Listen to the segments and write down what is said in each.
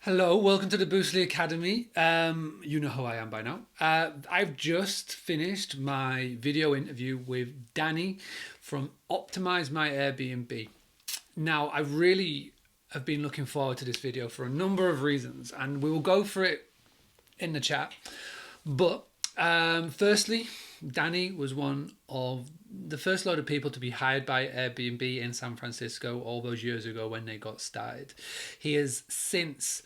Hello, welcome to the Boostly Academy. You know who I am by now. I've just finished my video interview with Danny from Optimize My Airbnb. Now, I really have been looking forward to this video for a number of reasons, and we will go for it in the chat. But firstly, Danny was one of the first load of people to be hired by Airbnb in San Francisco all those years ago when they got started. He has since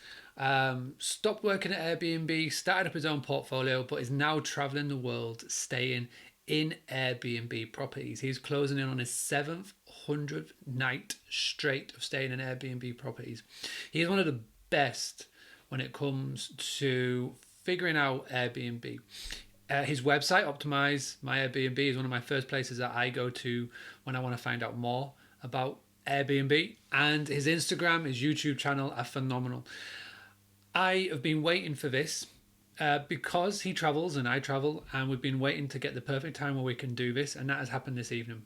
stopped working at Airbnb, started up his own portfolio, but is now traveling the world staying in Airbnb properties. He's closing in on his 700th night straight of staying in Airbnb properties. He is one of the best when it comes to figuring out Airbnb. His website, Optimize My Airbnb, is one of my first places that I go to when I want to find out more about Airbnb. And his Instagram, his YouTube channel are phenomenal. I have been waiting for this because he travels and I travel, and we've been waiting to get the perfect time where we can do this, and that has happened this evening.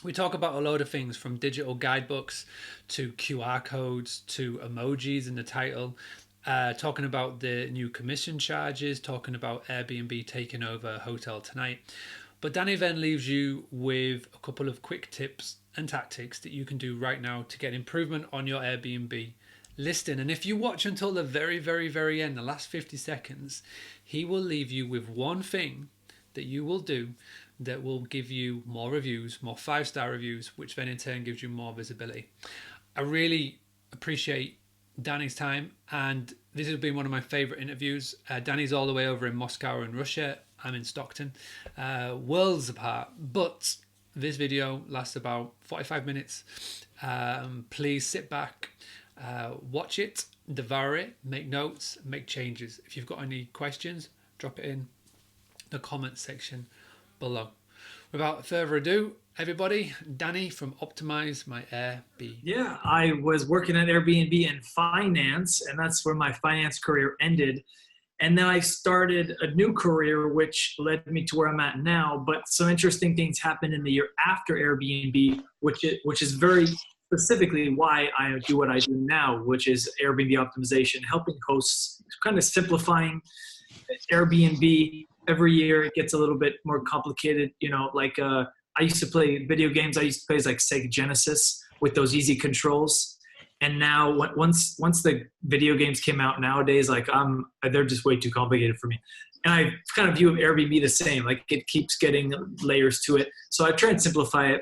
We talk about a load of things from digital guidebooks to QR codes to emojis in the title, talking about the new commission charges, talking about Airbnb taking over Hotel Tonight. But Danny then leaves you with a couple of quick tips and tactics that you can do right now to get improvement on your Airbnb listing. And if you watch until the very, very, very end, the last 50 seconds, he will leave you with one thing that you will do that will give you more reviews, more 5-star reviews, which then in turn gives you more visibility. I really appreciate Danny's time, and this has been one of my favorite interviews. Danny's all the way over in Moscow in Russia. I'm in Stockton, worlds apart, but this video lasts about 45 minutes. Please sit back, watch it, devour it, make notes, make changes. If you've got any questions, drop it in the comment section below. Without further ado, everybody, Danny from Optimize My Airbnb. Yeah, I was working at Airbnb in finance, and that's where my finance career ended. And then I started a new career, which led me to where I'm at now. But some interesting things happened in the year after Airbnb, which is very specifically why I do what I do now, which is Airbnb optimization, helping hosts, kind of simplifying Airbnb. Every year it gets a little bit more complicated, I used to play video games. I used to play like Sega Genesis with those easy controls. And now once the video games came out nowadays, they're just way too complicated for me. And I kind of view Airbnb the same. Like it keeps getting layers to it. So I try and simplify it.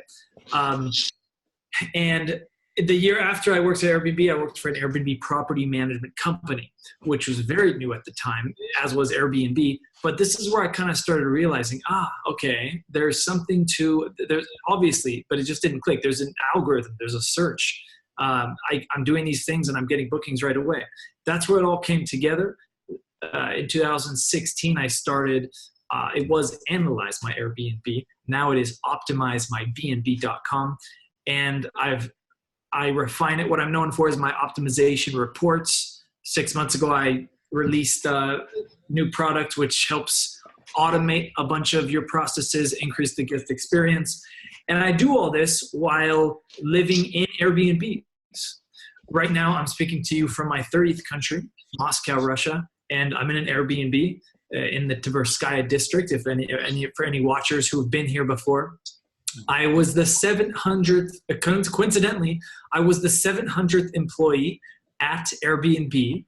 And the year after I worked at Airbnb, I worked for an Airbnb property management company, which was very new at the time, as was Airbnb. But this is where I kind of started realizing, okay, there's obviously, but it just didn't click. There's an algorithm, there's a search. I'm doing these things and I'm getting bookings right away. That's where it all came together. In 2016, I started, it was Analyze My Airbnb. Now it is OptimizeMyBnB.com. And I refine it. What I'm known for is my optimization reports. 6 months ago, I released a new product which helps automate a bunch of your processes, increase the guest experience. And I do all this while living in Airbnbs. Right now, I'm speaking to you from my 30th country, Moscow, Russia, and I'm in an Airbnb in the Tverskaya district, for any watchers who have been here before. I was the 700th, coincidentally, I was the 700th employee at Airbnb,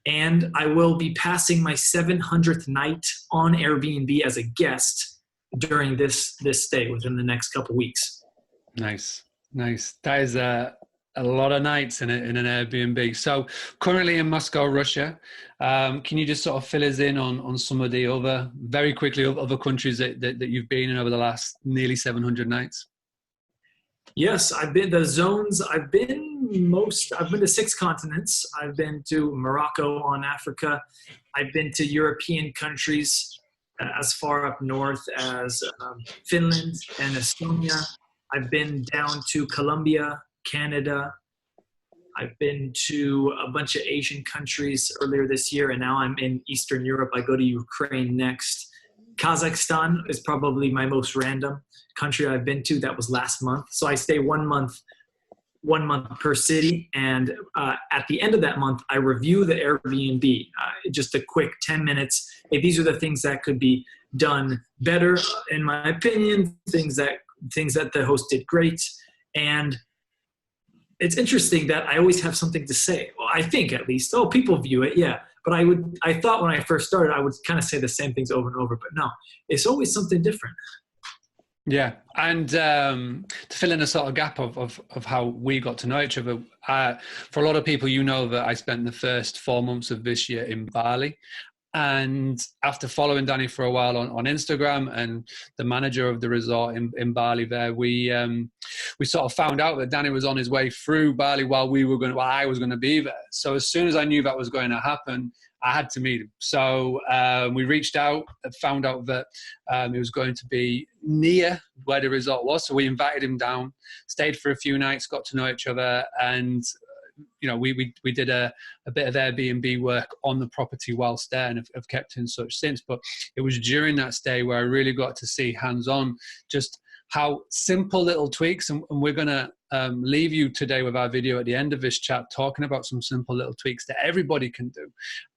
and I will be passing my 700th night on Airbnb as a guest during this stay within the next couple weeks. Nice. That is a lot of nights in an Airbnb. So currently in Moscow, Russia. Can you just sort of fill us in on some of the other countries that you've been in over the last nearly 700 nights? Yes, I've been to 6 continents. I've been to Morocco on Africa. I've been to European countries as far up north as Finland and Estonia. I've been down to Colombia, Canada. I've been to a bunch of Asian countries earlier this year, and now I'm in Eastern Europe. I go to Ukraine next. Kazakhstan is probably my most random country I've been to. That was last month. So I stay 1 month 1 month per city. And at the end of that month, I review the Airbnb, just a quick 10 minutes. Hey, these are the things that could be done better, in my opinion, things that the host did great. And it's interesting that I always have something to say. Well, I think at least, people view it. Yeah. But I thought when I first started, I would kind of say the same things over and over, but no, it's always something different. Yeah. And to fill in a sort of gap of how we got to know each other, for a lot of people, that I spent the first 4 months of this year in Bali. And after following Danny for a while on Instagram and the manager of the resort in Bali there, we sort of found out that Danny was on his way through Bali while I was going to be there. So as soon as I knew that was going to happen, I had to meet him. So we reached out and found out that it was going to be near where the resort was. So we invited him down, stayed for a few nights, got to know each other, and we did a bit of Airbnb work on the property whilst there, and have kept in touch since. But it was during that stay where I really got to see hands-on just how simple little tweaks, and we're going to leave you today with our video at the end of this chat talking about some simple little tweaks that everybody can do.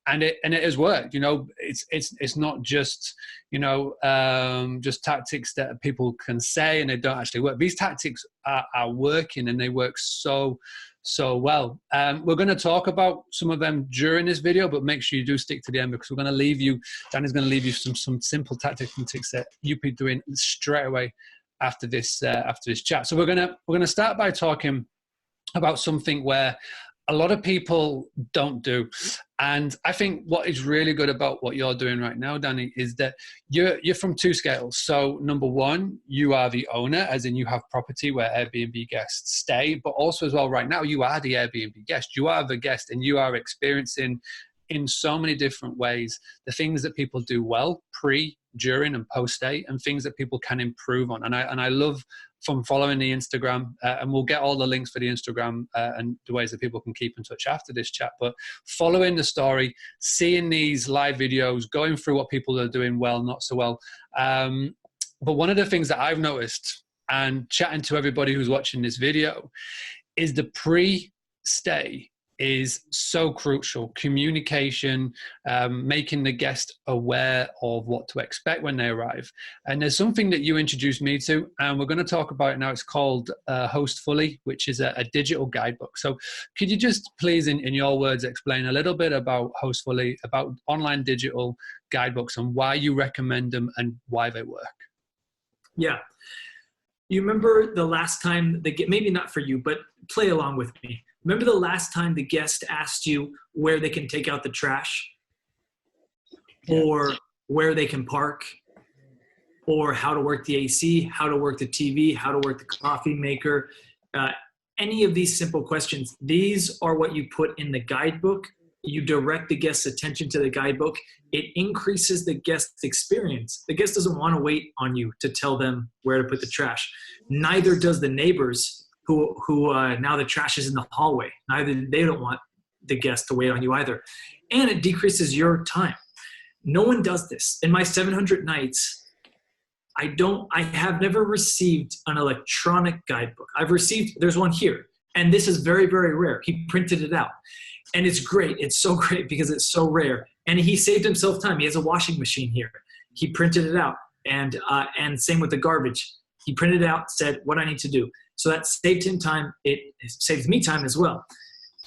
And it has worked. It's not just just tactics that people can say and they don't actually work. These tactics are working, and they work so well. We're going to talk about some of them during this video, but make sure you do stick to the end, because we're going to leave you, Danny's going to leave you some simple tactics and tips that you be doing straight away after this chat. So we're going to start by talking about something where a lot of people don't do. And I think what is really good about what you're doing right now, Danny, is that you're from two scales. So number one, you are the owner, as in you have property where Airbnb guests stay, but also as well right now, you are the Airbnb guest. You are the guest, and you are experiencing in so many different ways the things that people do well pre, during, and post stay, and things that people can improve on. And I love from following the Instagram, and we'll get all the links for the Instagram and the ways that people can keep in touch after this chat, but following the story, seeing these live videos, going through what people are doing well, not so well. But one of the things that I've noticed, and chatting to everybody who's watching this video, is the pre-stay is so crucial. Communication, making the guest aware of what to expect when they arrive. And there's something that you introduced me to, and we're going to talk about it now. It's called Hostfully, which is a digital guidebook. So could you just please, in your words, explain a little bit about Hostfully, about online digital guidebooks, and why you recommend them and why they work? Yeah. You remember the last time, maybe not for you, but play along with me. Remember the last time the guest asked you where they can take out the trash, or where they can park, or how to work the AC, how to work the TV, how to work the coffee maker? Any of these simple questions, these are what you put in the guidebook. You direct the guest's attention to the guidebook. It increases the guest's experience. The guest doesn't want to wait on you to tell them where to put the trash. Neither does the neighbors who now the trash is in the hallway. They don't want the guest to wait on you either. And it decreases your time. No one does this. In my 700 nights, I have never received an electronic guidebook. There's one here, and this is very, very rare. He printed it out, and it's great. It's so great because it's so rare. And he saved himself time. He has a washing machine here. He printed it out, and same with the garbage. He printed it out, said what I need to do. So that saved him time. It saves me time as well.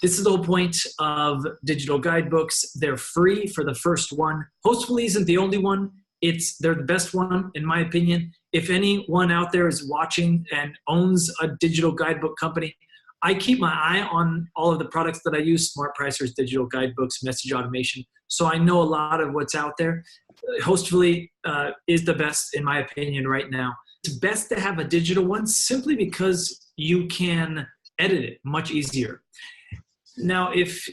This is the whole point of digital guidebooks. They're free for the first one. Hostfully isn't the only one. They're the best one, in my opinion. If anyone out there is watching and owns a digital guidebook company, I keep my eye on all of the products that I use, Smart Pricers, digital guidebooks, message automation. So I know a lot of what's out there. Hostfully is the best, in my opinion, right now. It's best to have a digital one simply because you can edit it much easier. Now, if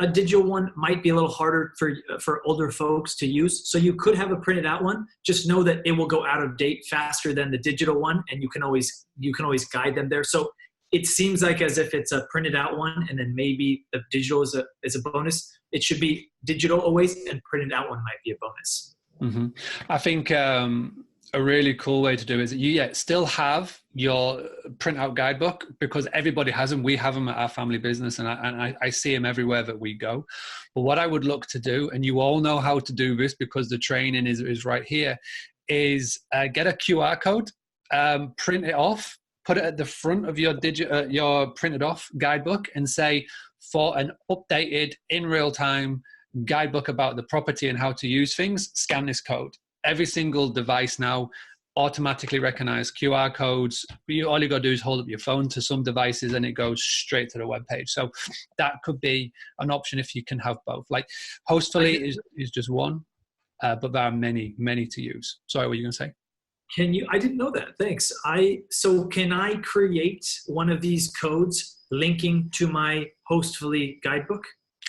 a digital one might be a little harder for older folks to use, so you could have a printed out one. Just know that it will go out of date faster than the digital one, and you can always guide them there. So it seems like as if it's a printed out one, and then maybe the digital is a bonus. It should be digital always, and printed out one might be a bonus. Mm-hmm. I think a really cool way to do is you still have your printout guidebook, because everybody has them. We have them at our family business, and I see them everywhere that we go. But what I would look to do, and you all know how to do this because the training is right here, is get a QR code, print it off, put it at the front of your printed off guidebook, and say, for an updated in real time guidebook about the property and how to use things, scan this code. Every single device now automatically recognize QR codes. All you got to do is hold up your phone to some devices and it goes straight to the web page. So that could be an option if you can have both. Like Hostfully is just one, but there are many, many to use. Sorry, what were you going to say? I didn't know that. Thanks. So can I create one of these codes linking to my Hostfully guidebook?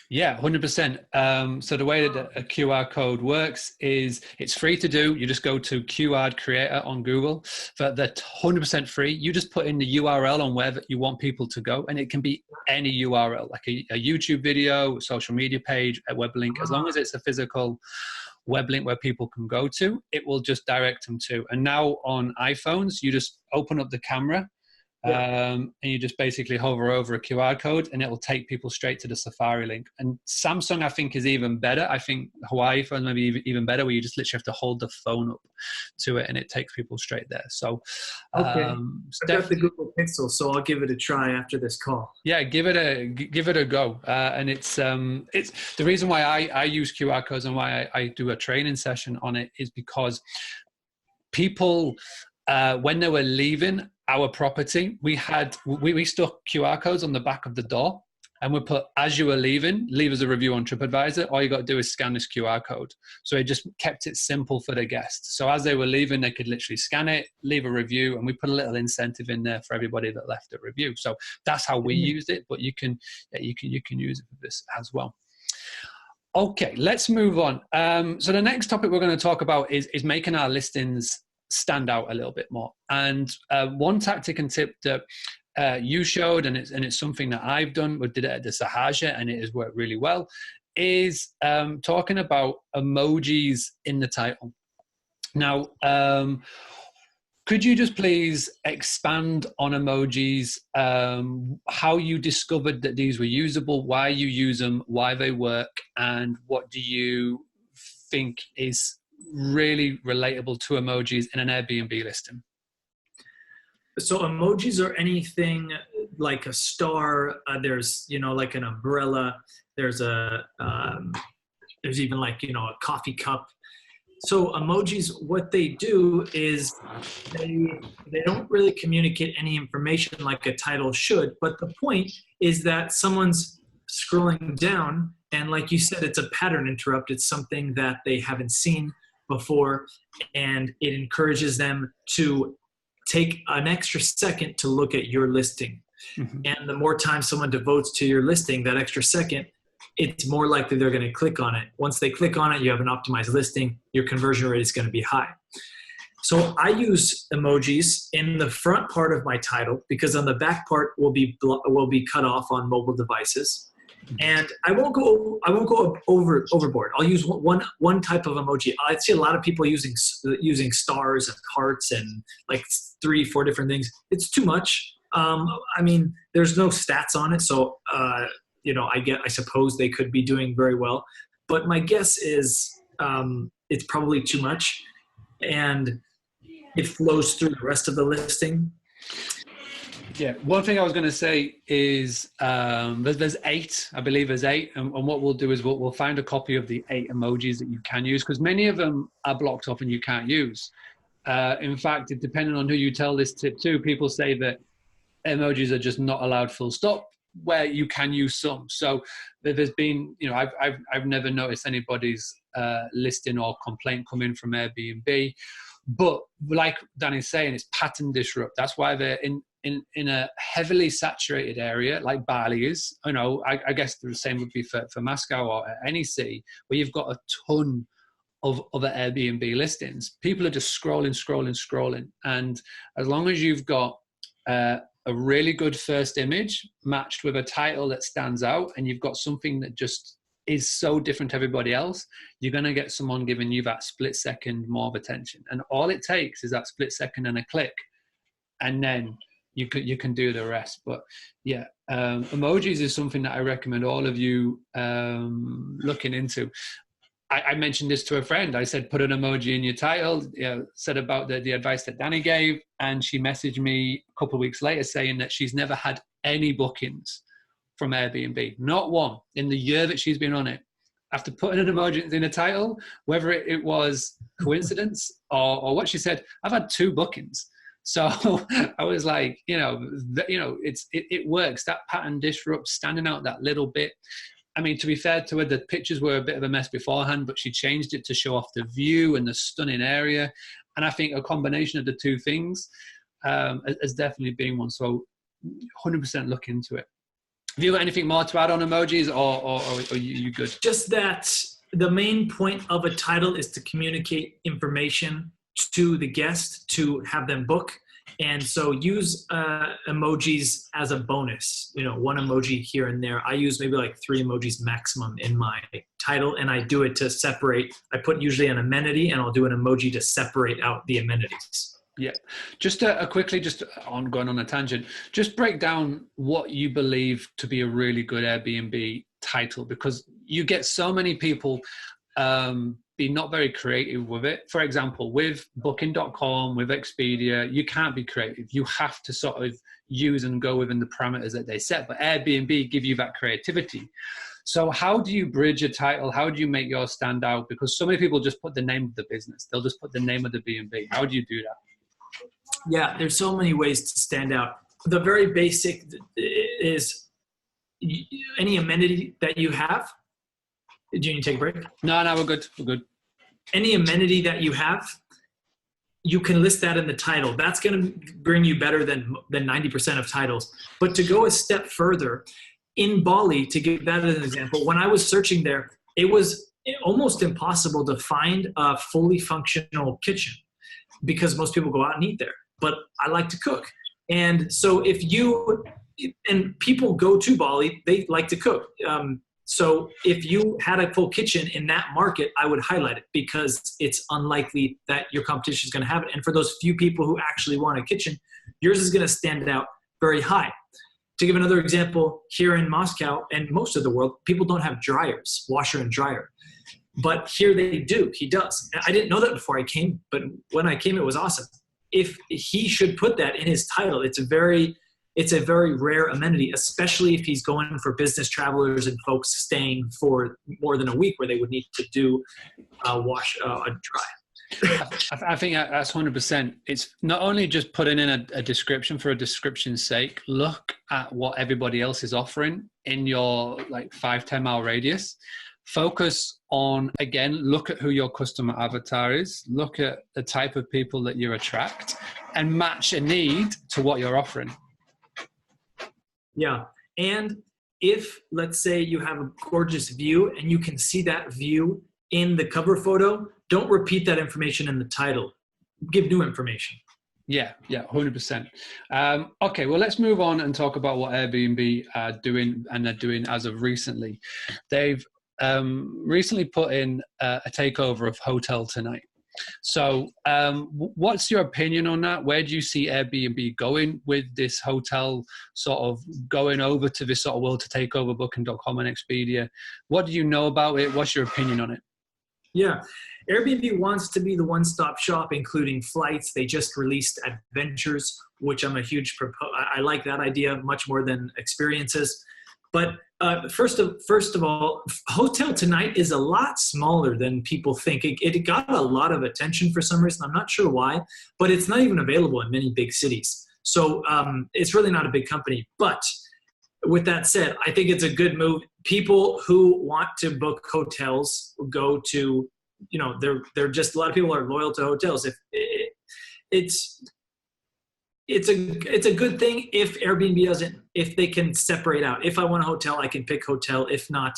Yeah, 100%. So the way that a QR code works is it's free to do. You just go to QR Creator on Google. They're 100% free. You just put in the URL on where you want people to go, and it can be any URL, like a YouTube video, a social media page, a web link. As long as it's a physical web link where people can go to, it will just direct them to. And now on iPhones, you just open up the camera, and you just basically hover over a QR code and it will take people straight to the Safari link. And Samsung, I think, is even better. I think Hawaii phone maybe even better, where you just literally have to hold the phone up to it and it takes people straight there. So okay, I've got the Google Pixel, so I'll give it a try after this call. Yeah, give it a go. And it's the reason why I use QR codes and why I do a training session on it is because people, when they were leaving our property, we stuck QR codes on the back of the door, and we put, as you were leaving, leave us a review on TripAdvisor. All you got to do is scan this QR code. So it just kept it simple for the guests. So as they were leaving, they could literally scan it, leave a review, and we put a little incentive in there for everybody that left a review. So that's how we used it, but you can use it for this as well. Okay, let's move on. So the next topic we're going to talk about is making our listings stand out a little bit more. And one tactic and tip that you showed, and it's something that I've done, we did it at the Sahaja and it has worked really well, is talking about emojis in the title. Now, could you just please expand on emojis, how you discovered that these were usable, why you use them, why they work, and what do you think is really relatable to emojis in an Airbnb listing? So emojis are anything like a star. There's, like an umbrella. There's even like, a coffee cup. So emojis, what they do is they don't really communicate any information like a title should. But the point is that someone's scrolling down, and like you said, it's a pattern interrupt. It's something that they haven't seen before, and it encourages them to take an extra second to look at your listing. Mm-hmm. And the more time someone devotes to your listing, that extra second, it's more likely they're going to click on it. Once they click on it, you have an optimized listing, your conversion rate is going to be high. So I use emojis in the front part of my title, because on the back part will be cut off on mobile devices. And I won't go overboard. I'll use one type of emoji. I see a lot of people using stars and hearts and like 3-4 different things. It's too much. I mean, there's no stats on it, so I suppose they could be doing very well. But my guess is it's probably too much, and it flows through the rest of the listing. Yeah, one thing I was going to say is there's 8, I believe there's 8, and what we'll do is we'll find a copy of the 8 emojis that you can use, because many of them are blocked off and you can't use. In fact, depending on who you tell this tip to, people say that emojis are just not allowed full stop, where you can use some. So there's been, I've never noticed anybody's listing or complaint come in from Airbnb. But like Danny's saying, it's pattern disrupt. That's why they're in a heavily saturated area like Bali is. I guess the same would be for Moscow or any city where you've got a ton of other Airbnb listings. People are just scrolling. And as long as you've got a really good first image matched with a title that stands out, and you've got something that just is so different to everybody else, you're going to get someone giving you that split second more of attention. And all it takes is that split second and a click, and then you can do the rest. But yeah, emojis is something that I recommend all of you looking into. I mentioned this to a friend. I said, put an emoji in your title, said about the advice that Danny gave. And she messaged me a couple of weeks later saying that she's never had any bookings from Airbnb, not one, in the year that she's been on it. After putting an emoji in a title, whether it was coincidence or what she said, I've had 2 bookings. So I was like, it works. That pattern disrupts, standing out that little bit. I mean, to be fair to her, the pictures were a bit of a mess beforehand, but she changed it to show off the view and the stunning area. And I think a combination of the 2 things has definitely been one. So 100% look into it. Have you got anything more to add on emojis, or are you good? Just that the main point of a title is to communicate information to the guest to have them book. And so use emojis as a bonus, 1 emoji here and there. I use maybe like 3 emojis maximum in my title, and I do it to separate. I put usually an amenity, and I'll do an emoji to separate out the amenities. Yeah. Just quickly, just going on a tangent, just break down what you believe to be a really good Airbnb title, because you get so many people be not very creative with it. For example, with booking.com, with Expedia, you can't be creative. You have to sort of use and go within the parameters that they set, but Airbnb give you that creativity. So how do you bridge a title? How do you make yours stand out? Because so many people just put the name of the business. They'll just put the name of the B&B. How do you do that? Yeah, there's so many ways to stand out. The very basic is any amenity that you have. Do you need to take a break? No, we're good. We're good. Any amenity that you have, you can list that in the title. That's going to bring you better than 90% of titles. But to go a step further, in Bali, to give that as an example, when I was searching there, it was almost impossible to find a fully functional kitchen because most people go out and eat there. But I like to cook. And so and people go to Bali, they like to cook. So if you had a full kitchen in that market, I would highlight it because it's unlikely that your competition is going to have it. And for those few people who actually want a kitchen, yours is going to stand out very high. To give another example, here in Moscow and most of the world, people don't have dryers, washer and dryer. But here they do. He does. I didn't know that before I came, but when I came, it was awesome. If he should put that in his title, it's a very rare amenity, especially if he's going for business travelers and folks staying for more than a week where they would need to do a dry. I think that's 100%. It's not only just putting in a description for a description's sake. Look at what everybody else is offering in your 5-10 mile radius. Focus on, again, look at who your customer avatar is. Look at the type of people that you attract and match a need to what you're offering. Yeah. And if, let's say, you have a gorgeous view and you can see that view in the cover photo, don't repeat that information in the title. Give new information. Yeah, 100%. Okay, well, let's move on and talk about what Airbnb are doing, and they're doing as of recently. They've recently put in a takeover of Hotel Tonight. So what's your opinion on that? Where do you see Airbnb going with this hotel sort of going over to this sort of world to take over Booking.com and Expedia? What do you know about it? What's your opinion on it? Yeah, Airbnb wants to be the one-stop shop, including flights. They just released Adventures, which I'm a huge I like that idea much more than experiences. But first of all, Hotel Tonight is a lot smaller than people think. It got a lot of attention for some reason. I'm not sure why, but it's not even available in many big cities. So it's really not a big company. But with that said, I think it's a good move. People who want to book hotels go to, they're just, a lot of people are loyal to hotels. It's a good thing if Airbnb if they can separate out. If I want a hotel, I can pick hotel. If not,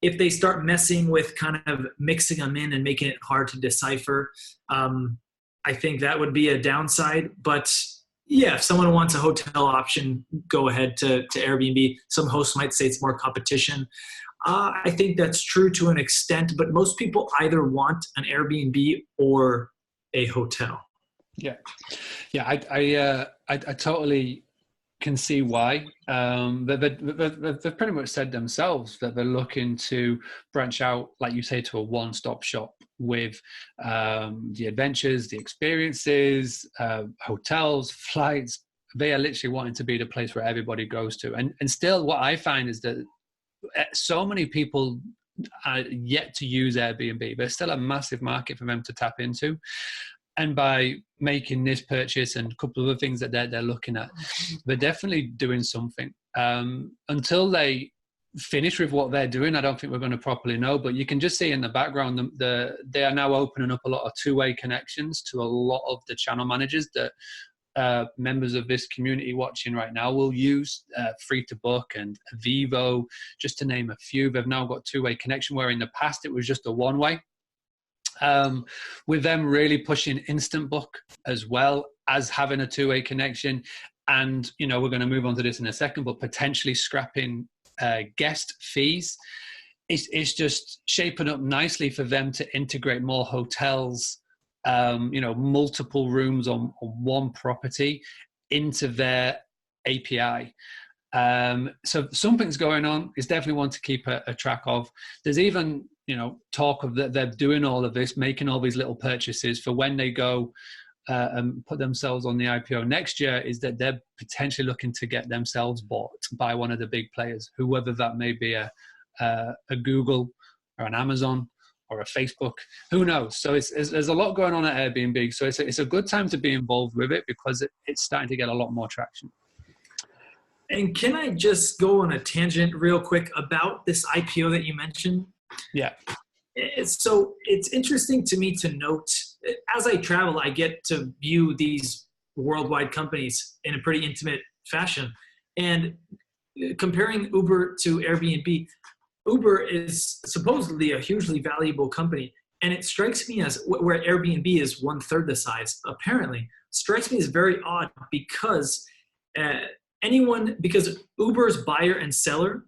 if they start messing with kind of mixing them in and making it hard to decipher, I think that would be a downside. But yeah, if someone wants a hotel option, go ahead to Airbnb. Some hosts might say it's more competition. I think that's true to an extent, but most people either want an Airbnb or a hotel. Yeah, yeah, I totally can see why. They've pretty much said themselves that they're looking to branch out, like you say, to a one-stop shop with the adventures, the experiences, hotels, flights. They are literally wanting to be the place where everybody goes to. And still, what I find is that so many people are yet to use Airbnb. There's still a massive market for them to tap into. And by making this purchase and a couple of other things that they're looking at, they're definitely doing something. Until they finish with what they're doing, I don't think we're going to properly know. But you can just see in the background, they are now opening up a lot of two-way connections to a lot of the channel managers that members of this community watching right now will use. Free to Book and Vivo, just to name a few. They've now got two-way connection, where in the past it was just a one-way. With them really pushing Instant Book as well as having a two-way connection. And, you know, we're going to move on to this in a second, but potentially scrapping guest fees. It's just shaping up nicely for them to integrate more hotels, you know, multiple rooms on one property into their API. So something's going on. It's definitely one to keep a track of. There's even, you know, talk of that they're doing all of this, making all these little purchases for when they go and put themselves on the IPO next year, is that they're potentially looking to get themselves bought by one of the big players, whoever that may be, a Google or an Amazon or a Facebook, who knows? So there's a lot going on at Airbnb. So it's a good time to be involved with it, because it's starting to get a lot more traction. And can I just go on a tangent real quick about this IPO that you mentioned? Yeah. So it's interesting to me to note, as I travel, I get to view these worldwide companies in a pretty intimate fashion. And comparing Uber to Airbnb, Uber is supposedly a hugely valuable company. And it strikes me as, where Airbnb is 1/3 the size, apparently, strikes me as very odd, because because Uber's buyer and seller,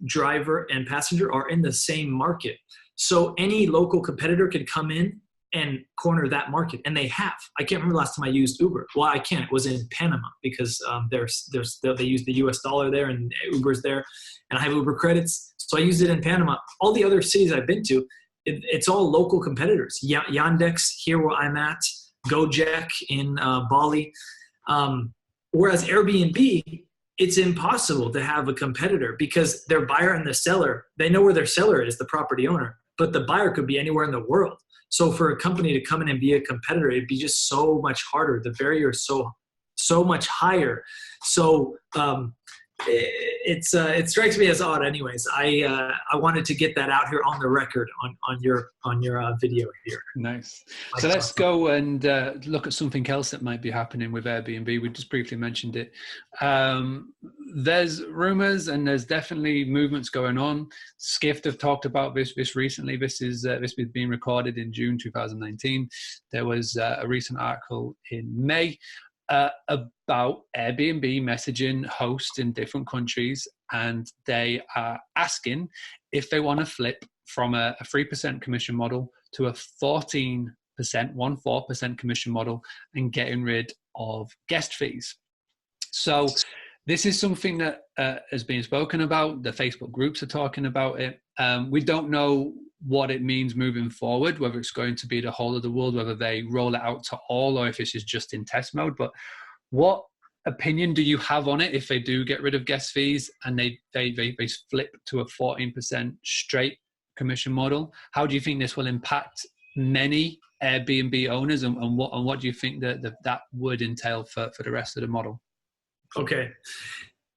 driver and passenger, are in the same market. So any local competitor can come in and corner that market, and they have. I can't remember the last time I used Uber. Well, I can. It was in Panama, because they use the US dollar there, and Uber's there, and I have Uber credits. So I used it in Panama. All the other cities I've been to, it's all local competitors. Yandex, here where I'm at, Gojek in Bali. Whereas Airbnb, it's impossible to have a competitor, because their buyer and the seller, they know where their seller is, the property owner, but the buyer could be anywhere in the world. So for a company to come in and be a competitor, it'd be just so much harder. The barrier is so much higher. So it strikes me as odd. Anyways, I wanted to get that out here on the record on your video here. Nice. So let's go and look at something else that might be happening with Airbnb. We just briefly mentioned it. There's rumors and there's definitely movements going on. Skift have talked about this recently. This is being recorded in June 2019. There was a recent article in May about Airbnb messaging hosts in different countries, and they are asking if they want to flip from a 3% commission model to a 14% commission model, and getting rid of guest fees. So this is something that has been spoken about. The Facebook groups are talking about it. We don't know what it means moving forward, whether it's going to be the whole of the world, whether they roll it out to all, or if this is just in test mode. But what opinion do you have on it if they do get rid of guest fees and they flip to a 14% straight commission model? How do you think this will impact many Airbnb owners, and what do you think that would entail for the rest of the model? Okay.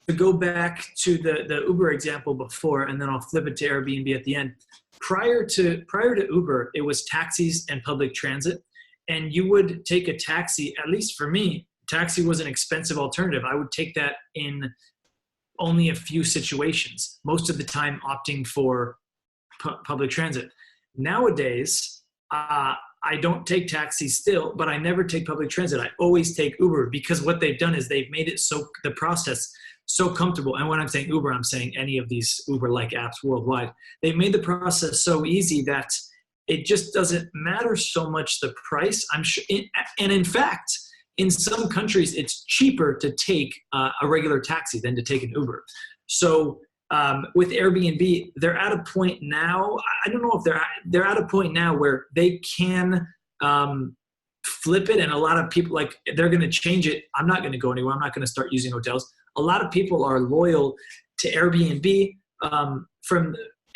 To go back to the Uber example before, and then I'll flip it to Airbnb at the end. Prior to Uber, it was taxis and public transit, and you would take a taxi. At least for me, taxi was an expensive alternative. I would take that in only a few situations, most of the time opting for public transit. Nowadays, I don't take taxis still, but I never take public transit. I always take Uber, because what they've done is they've made it so the process so comfortable. And when I'm saying Uber, I'm saying any of these Uber-like apps worldwide. They've made the process so easy that it just doesn't matter so much the price. I'm sure, and in fact, in some countries, it's cheaper to take a regular taxi than to take an Uber. So with Airbnb, they're at a point now. I don't know if they're at a point now where they can flip it, and a lot of people, like, they're going to change it. I'm not going to go anywhere. I'm not going to start using hotels. A lot of people are loyal to Airbnb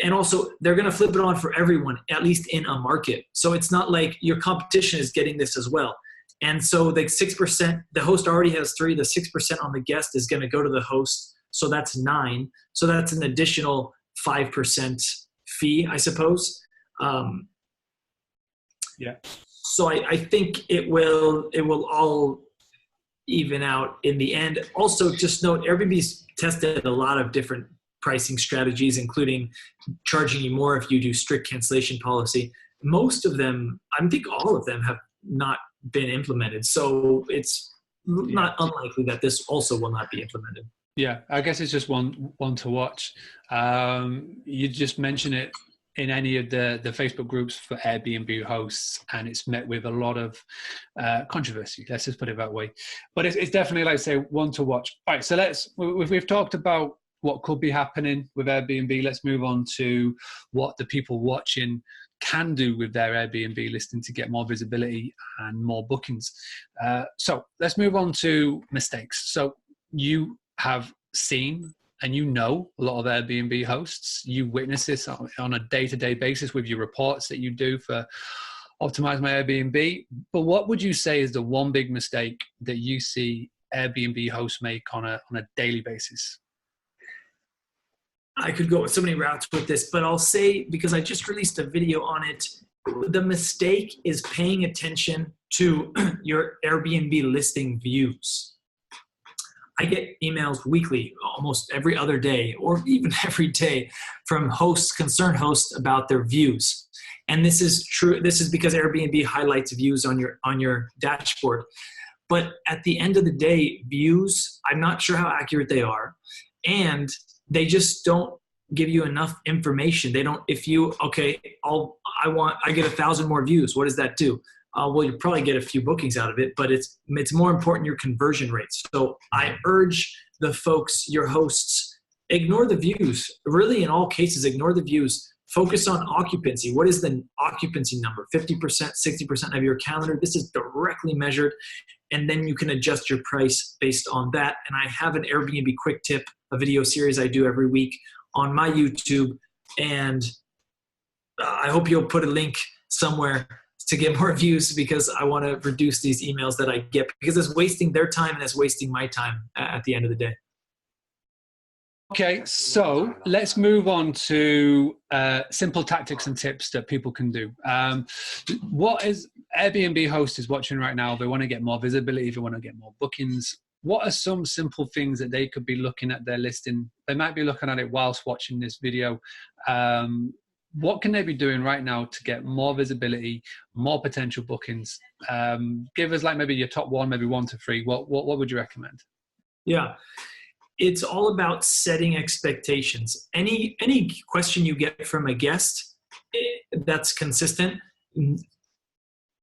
and also they're going to flip it on for everyone, at least in a market. So it's not like your competition is getting this as well. And so the 6%, the host already has 3, the 6% on the guest is going to go to the host. So that's 9. So that's an additional 5% fee, I suppose. Yeah. So I think it will all even out in the end. Also, just note, Airbnb's tested a lot of different pricing strategies, including charging you more if you do strict cancellation policy. Most of them, I think all of them, have not been implemented. So it's not unlikely that this also will not be implemented. Yeah, I guess it's just one to watch. You just mentioned it in any of the Facebook groups for Airbnb hosts, and it's met with a lot of controversy. Let's just put it that way. But it's definitely, like I say, one to watch. All right, so we've talked about what could be happening with Airbnb. Let's move on to what the people watching can do with their Airbnb listing to get more visibility and more bookings. So let's move on to mistakes. So you have seen and you know a lot of Airbnb hosts. You witness this on a day-to-day basis with your reports that you do for Optimize My Airbnb. But what would you say is the one big mistake that you see Airbnb hosts make on a daily basis? I could go with so many routes with this, but I'll say, because I just released a video on it, the mistake is paying attention to your Airbnb listing views. I get emails weekly, almost every other day, or even every day, from concerned hosts about their views. And this is true. This is because Airbnb highlights views on your dashboard. But at the end of the day, views, I'm not sure how accurate they are. And they just don't give you enough information. They don't, if you, okay, I get 1,000 more views. What does that do? Well, you probably get a few bookings out of it, but it's more important your conversion rates. So I urge the folks, your hosts, ignore the views. Really, in all cases, ignore the views. Focus on occupancy. What is the occupancy number? 50%, 60% of your calendar. This is directly measured, and then you can adjust your price based on that. And I have an Airbnb quick tip, a video series I do every week on my YouTube, and I hope you'll put a link somewhere to get more views, because I want to reduce these emails that I get, because it's wasting their time and it's wasting my time at the end of the day. Okay, so let's move on to simple tactics and tips that people can do. What is Airbnb host is watching right now? They want to get more visibility, they want to get more bookings. What are some simple things that they could be looking at their listing? They might be looking at it whilst watching this video. What can they be doing right now to get more visibility, more potential bookings? Give us like maybe your top 1, maybe 1 to 3. What would you recommend? Yeah, it's all about setting expectations. Any question you get from a guest that's consistent,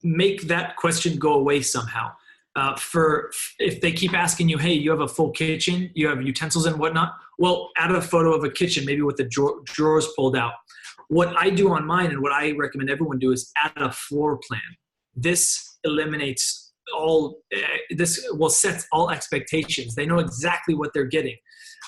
make that question go away somehow. If they keep asking you, hey, you have a full kitchen, you have utensils and whatnot, well, add a photo of a kitchen, maybe with the drawers pulled out. What I do on mine, and what I recommend everyone do, is add a floor plan. This eliminates set all expectations. They know exactly what they're getting.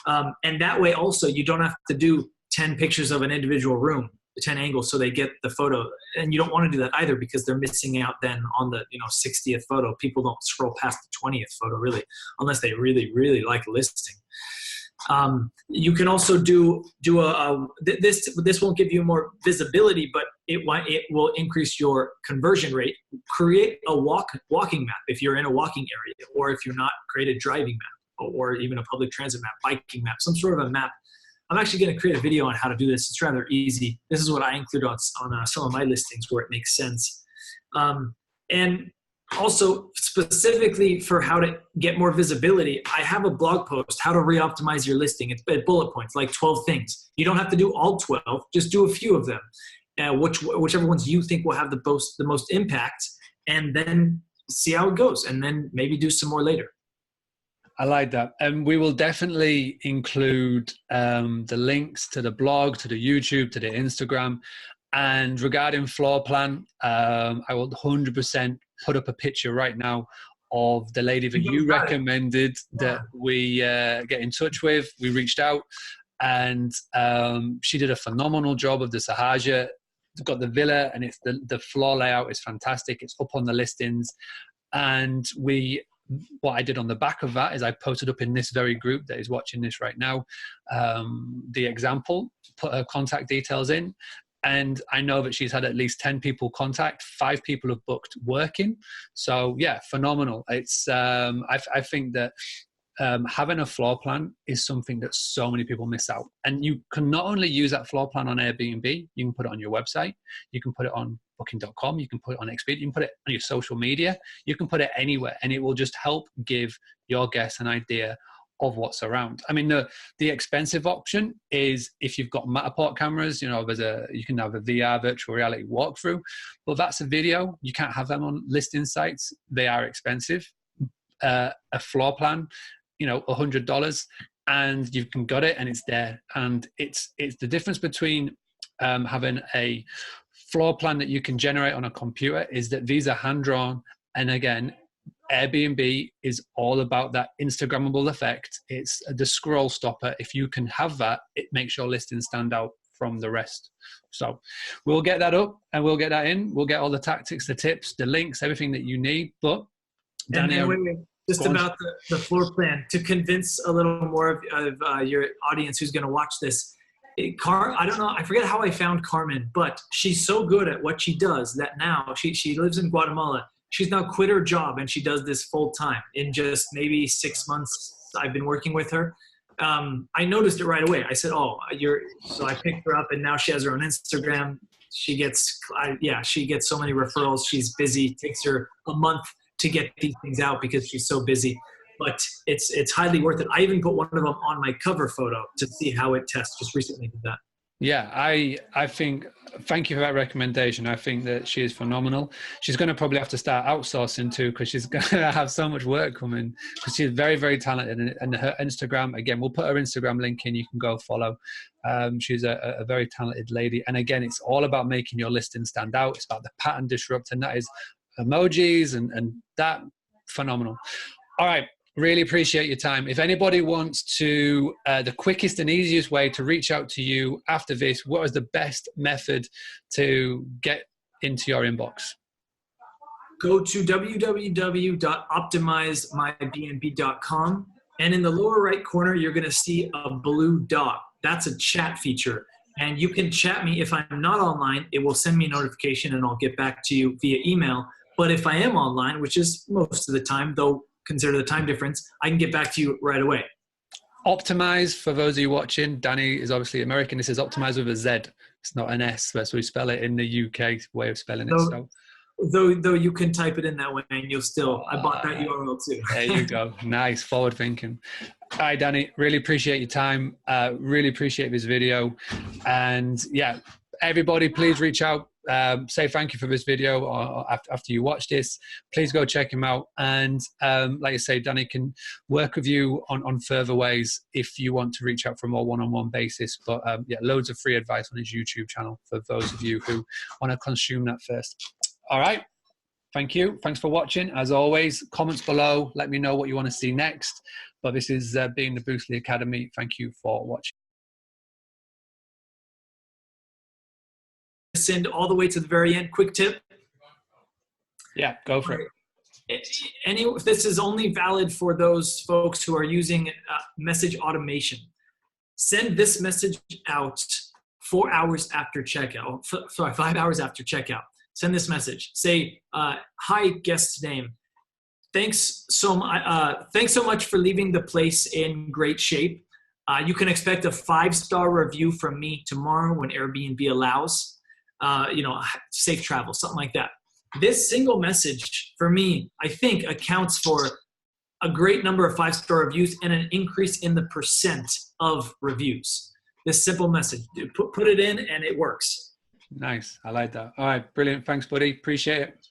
And that way also, you don't have to do 10 pictures of an individual room, 10 angles, so they get the photo. And you don't want to do that either, because they're missing out then on the 60th photo. People don't scroll past the 20th photo, really, unless they really, really like a listing. You can also do this won't give you more visibility, but it will increase your conversion rate. Create a walking map if you're in a walking area, or if you're not, create a driving map, or even a public transit map, biking map, some sort of a map. I'm actually going to create a video on how to do this. It's rather easy. This is what I include on some of my listings where it makes sense. And Also, specifically for how to get more visibility, I have a blog post, how to re-optimize your listing. It's bullet points, like 12 things. You don't have to do all 12, just do a few of them, whichever ones you think will have the most impact, and then see how it goes, and then maybe do some more later. I like that. And we will definitely include the links to the blog, to the YouTube, to the Instagram. And regarding floor plan, I will 100% put up a picture right now of the lady that you recommended that we get in touch with. We reached out, and she did a phenomenal job of the Sahaja. Got the villa, and it's the floor layout is fantastic. It's up on the listings. And what I did on the back of that is I posted up in this very group that is watching this right now, the example, put her contact details in. And I know that she's had at least 10 people contact, 5 people have booked working. So yeah, phenomenal. It's, I think that having a floor plan is something that so many people miss out. And you can not only use that floor plan on Airbnb, you can put it on your website, you can put it on booking.com, you can put it on Expedia, you can put it on your social media, you can put it anywhere, and it will just help give your guests an idea of what's around. I mean, the expensive option is if you've got Matterport cameras, you know, you can have a VR virtual reality walkthrough, but that's a video. You can't have them on listing sites. They are expensive. A floor plan, you know, $100, and you can got it, and it's there. And it's the difference between having a floor plan that you can generate on a computer is that these are hand drawn, and again, Airbnb is all about that Instagrammable effect. It's the scroll stopper. If you can have that, it makes your listing stand out from the rest. So we'll get that up and we'll get that in. We'll get all the tactics, the tips, the links, everything that you need. But Danny, wait. Just about the floor plan, to convince a little more of your audience who's going to watch this. I don't know, I forget how I found Carmen, but she's so good at what she does that now she lives in Guatemala. She's now quit her job and she does this full time. In just maybe 6 months I've been working with her. I noticed it right away. I said, so I picked her up, and now she has her own Instagram. She gets so many referrals. She's busy. It takes her a month to get these things out because she's so busy, but it's highly worth it. I even put one of them on my cover photo to see how it tests. Just recently did that. Yeah, I think, thank you for that recommendation. I think that she is phenomenal. She's going to probably have to start outsourcing too, because she's going to have so much work coming, because she's very, very talented. And her Instagram, again, we'll put her Instagram link in. You can go follow. She's a very talented lady. And again, it's all about making your listing stand out. It's about the pattern disrupt, and that is emojis and that, phenomenal. All right. Really appreciate your time. If anybody wants to, the quickest and easiest way to reach out to you after this, what is the best method to get into your inbox? Go to www.optimizemybnb.com, and in the lower right corner, you're going to see a blue dot. That's a chat feature. And you can chat me. If I'm not online, it will send me a notification and I'll get back to you via email. But if I am online, which is most of the time, though consider the time difference, I can get back to you right away. Optimize, for those of you watching, Danny is obviously American. This is Optimize with a Z. It's not an S. That's how we spell it in the UK way of spelling it. So. Though you can type it in that way and you'll still, I bought that URL too. There you go. Nice, forward thinking. All right, Danny, really appreciate your time. Really appreciate this video. And yeah, everybody, please reach out. Say thank you for this video, or after you watch this, please go check him out. And like I say, Danny can work with you on further ways if you want to reach out for a more one-on-one basis. But yeah, loads of free advice on his YouTube channel for those of you who want to consume that first. All right. Thank you. Thanks for watching. As always, comments below. Let me know what you want to see next. But this is being the Boostly Academy. Thank you for watching. Send all the way to the very end. Quick tip. Yeah, go for it. This is only valid for those folks who are using message automation. Send this message out 4 hours after checkout. Sorry, 5 hours after checkout. Send this message. Say, hi, guest's name. Thanks so much for leaving the place in great shape. You can expect a 5-star review from me tomorrow when Airbnb allows. Safe travel, something like that. This single message for me, I think, accounts for a great number of 5-star reviews and an increase in the percent of reviews. This simple message, put it in and it works. Nice. I like that. All right. Brilliant. Thanks, buddy. Appreciate it.